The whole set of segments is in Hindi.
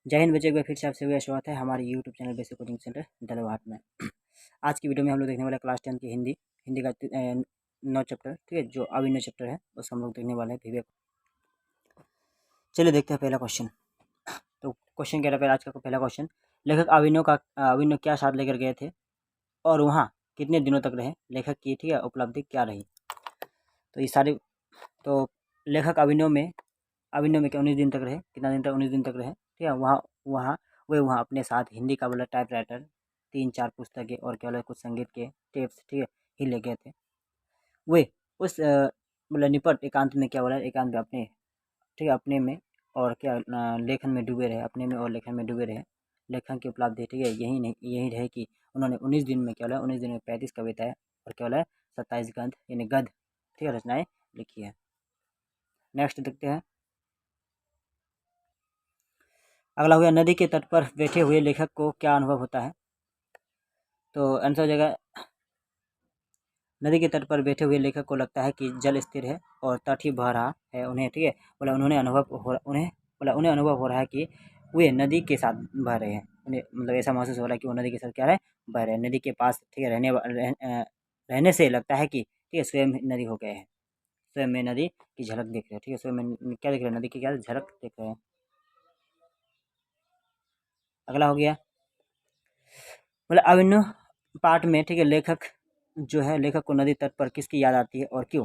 जय हिंद बच्चे, एक बार फिर से आपसे हुआ स्वागत है हमारे YouTube channel basic coaching centre Dalwahat में। आज की वीडियो में हम लोग देखने वाले क्लास 10 की हिंदी हिंदी का 9 चैप्टर, ठीक है, जो अभिनय चैप्टर है उसको हम लोग देखने वाले हैं विवेक। चलिए देखते हैं पहला क्वेश्चन। तो क्वेश्चन क्या रहा आज का पहला क्वेश्चन, लेखक अभिनव क्या साथ लेकर गए थे और वहाँ कितने दिनों तक रहे, लेखक की, ठीक है, उपलब्धि क्या रही। तो ये सारे, तो लेखक अभिनव में क्या 19 दिन तक रहे, कितना दिन तक, 19 दिन तक रहे, ठीक है। वहाँ अपने साथ हिंदी का बोला टाइपराइटर, 3-4 पुस्तकें और क्या बोला कुछ संगीत के टेप्स, ठीक है, ही ले गए थे। वे उस बोला निपट एकांत में, क्या बोला एकांत में अपने, ठीक है, अपने में और क्या लेखन में डूबे रहे, अपने में और लेखन में डूबे रहे। लेखन की उपलब्धि, ठीक है, यही रहे कि उन्होंने 19 दिन में, क्या बोला 19 दिन में 35 कविताएं और क्या बोला 27 गद्य यानी गद्य, ठीक है, रचनाएं लिखी है। नेक्स्ट देखते हैं। अगला हो गया, नदी के तट पर बैठे हुए लेखक को क्या अनुभव होता है। तो आंसर हो जाएगा, नदी के तट पर बैठे हुए लेखक को लगता है कि जल स्थिर है और तट ही बह रहा है उन्हें, ठीक है, बोला उन्हें अनुभव हो रहा है कि वे नदी के साथ बह रहे हैं। उन्हें मतलब ऐसा महसूस हो रहा है कि वो नदी के साथ क्या रहे, बह रहे हैं। नदी के पास, ठीक है, रहने से लगता है कि, ठीक है, स्वयं नदी हो गए हैं, स्वयं में नदी की झलक देख रहे हैं, ठीक है, स्वयं में क्या देख रहे हैं, नदी की क्या झलक देख रहे हैं। अगला हो गया, बोला अभिनव पाठ में, ठीक है, लेखक को नदी तट पर किसकी याद आती है और क्यों।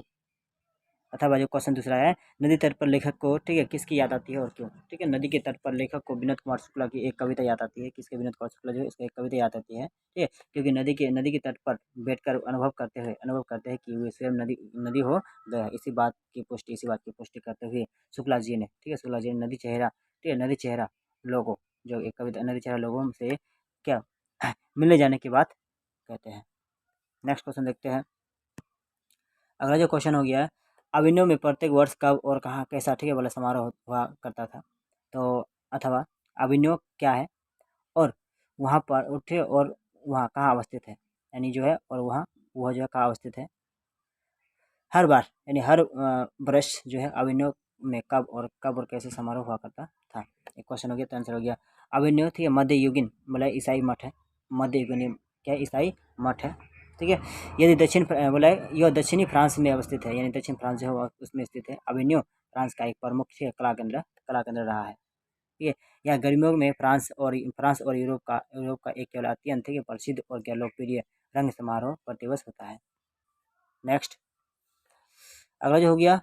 अथवा जो क्वेश्चन दूसरा है, नदी तट पर लेखक को, ठीक है, किसकी याद आती है और क्यों। ठीक है, नदी के तट पर लेखक को विनोद कुमार शुक्ला की एक कविता याद आती है। किसके, विनोद कुमार शुक्ला जो है, इसका एक कविता याद आती है, ठीक है, क्योंकि नदी के तट पर बैठकर अनुभव करते हैं कि वे स्वयं नदी नदी हो गया। इसी बात की पुष्टि करते हुए शुक्ला जी ने, ठीक है, शुक्ला जी ने नदी चेहरा, ठीक है, नदी चेहरा लोगो, जो एक कविता नदी चेहरा लोगों से क्या मिलने जाने की बात कहते हैं। नेक्स्ट क्वेश्चन देखते हैं। अगला जो क्वेश्चन हो गया है, अभिनव में प्रत्येक वर्ष कब और कहाँ कैसा, ठीक है, वाला समारोह हुआ करता था। तो अथवा अभिनव क्या है और वहाँ पर उठे और वहाँ कहाँ अवस्थित है, यानी जो है, और वह जो है कहाँ अवस्थित है। हर बार यानी हर वर्ष जो है अभिनव में कब और कैसे समारोह हुआ करता था। एक क्वेश्चन हो गया, तो आंसर हो गया अभिनव, ठीक है, मध्ययुगीन बोला ईसाई मठ है, मध्ययुगीन क्या ईसाई मठ है, ठीक है। यदि बोला यह दक्षिणी फ्रांस में अवस्थित है, यानी दक्षिण फ्रांस जो है उसमें स्थित है। अभिनव फ्रांस का एक प्रमुख कला केंद्र रहा है, ठीक है। यह गर्मियों में फ्रांस और यूरोप का एक केवल अत्यंत, ठीक है, प्रसिद्ध और क्या लोकप्रिय रंग समारोह प्रतिवर्ष होता है। नेक्स्ट अगला जो हो गया,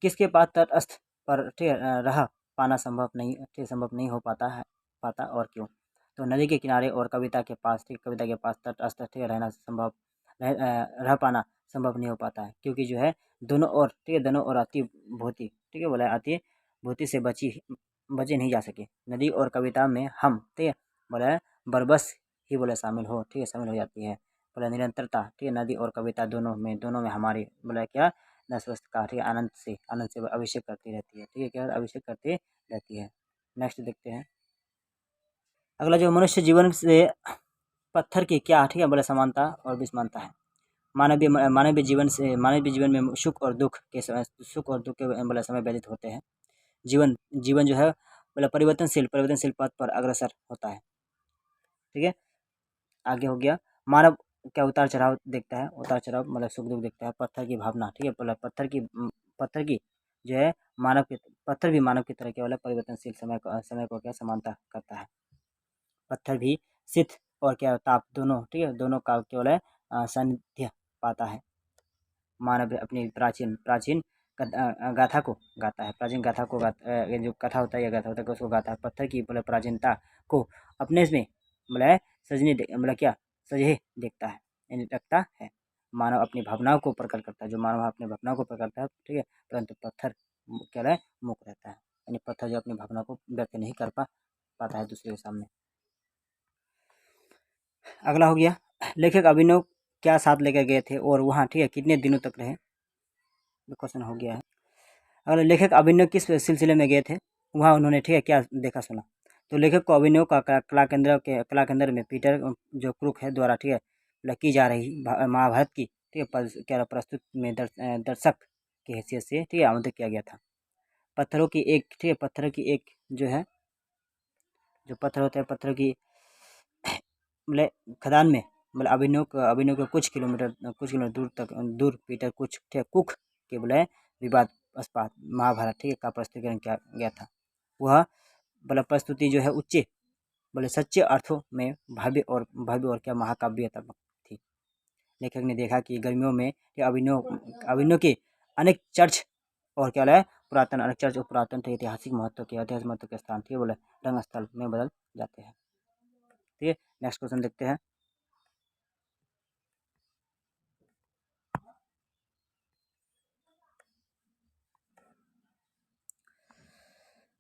किसके पास तटस्थ पर, ठीक है, रह पाना संभव नहीं हो पाता और क्यों। तो नदी के किनारे और कविता के पास, ठीक, कविता के पास तटस्थ, ठीक है, रह पाना संभव नहीं हो पाता है, क्योंकि जो है दोनों ओर, ठीक है, दोनों ओर अति भूति, ठीक है, बोला अति भूति से बचे नहीं जा सके। नदी और कविता में हम, ठीक है, बोला बरबस ही बोला शामिल हो जाती है। बोला निरंतरता, ठीक है, नदी और कविता दोनों में हमारी बोला क्या स्वस्थ का, ठीक है, आनंद से अभिषेक करती रहती है, ठीक है, क्या अभिषेक करती रहती है। नेक्स्ट देखते हैं। अगला जो मनुष्य जीवन से पत्थर की क्या, ठीक है, बोला समानता और विसमानता है। मानवीय जीवन में सुख और दुख के बोला समय व्यतीत होते हैं। जीवन जो है बोला परिवर्तनशील पथ पर अग्रसर होता है, ठीक है। आगे हो गया, मानव क्या उतार चढ़ाव देखता है, उतार चढ़ाव मतलब सुख दुख देखता है। पत्थर की भावना, ठीक है, बोला पत्थर की जो है पत्थर भी मानव की तरह केवल परिवर्तनशील समय को क्या समानता करता है। पत्थर भी शीत और क्या ताप दोनों, ठीक है, दोनों का केवल सानिध्य पाता है। मानव अपनी प्राचीन गाथा को गाता है, ये जो कथा होता है या गाथा होता है उसको गाता है। पत्थर की बोले प्राचीनता को अपने में बोले सजे देखता है, यानी रखता है। मानव अपनी भावनाओं को प्रकट करता है, जो मानव अपनी भावनाओं को प्रकट करता है, ठीक है, परंतु पत्थर क्या है, मूक रहता है, यानी पत्थर जो अपनी भावना को व्यक्त नहीं कर पाता है दूसरे के सामने। अगला हो गया, लेखक अभिनव क्या साथ लेकर गए थे और वहाँ, ठीक है, कितने दिनों तक रहे। क्वेश्चन हो गया है। अगला, लेखक अभिनव किस सिलसिले में गए थे, वहाँ उन्होंने, ठीक है, क्या देखा सुना। तो लेखक को अभिनव का कला केंद्र में पीटर जो क्रूक है द्वारा, ठीक है, की जा रही महाभारत की, ठीक है, क्या प्रस्तुत में दर्शक की हैसियत से, ठीक है, आमंत्रित किया गया था। पत्थरों की एक जो है जो पत्थर होते हैं, पत्थर की मतलब खदान में मतलब अभिनव के कुछ किलोमीटर दूर तक दूर पीटर कुछ कुक के बोले विवादास्पद महाभारत, ठीक है, का प्रस्तुतिकरण किया गया था। वह मतलब प्रस्तुति जो है उच्च बोले सच्चे अर्थों में भव्य और क्या महाकाव्यात्मक थी। लेखक ने देखा कि गर्मियों में अभिनव के अनेक चर्च और क्या है पुरातन अनेक चर्च और पुरातन ऐतिहासिक महत्व के स्थान, ठीक है, बोले रंग स्थल में बदल जाते हैं। ठीक है, नेक्स्ट क्वेश्चन देखते हैं।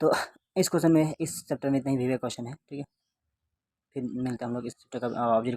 तो इस क्वेश्चन में इस चैप्टर में इतना ही क्वेश्चन है, ठीक है। फिर मिलते हैं हम लोग इस चैप्टर का ऑब्जेक्ट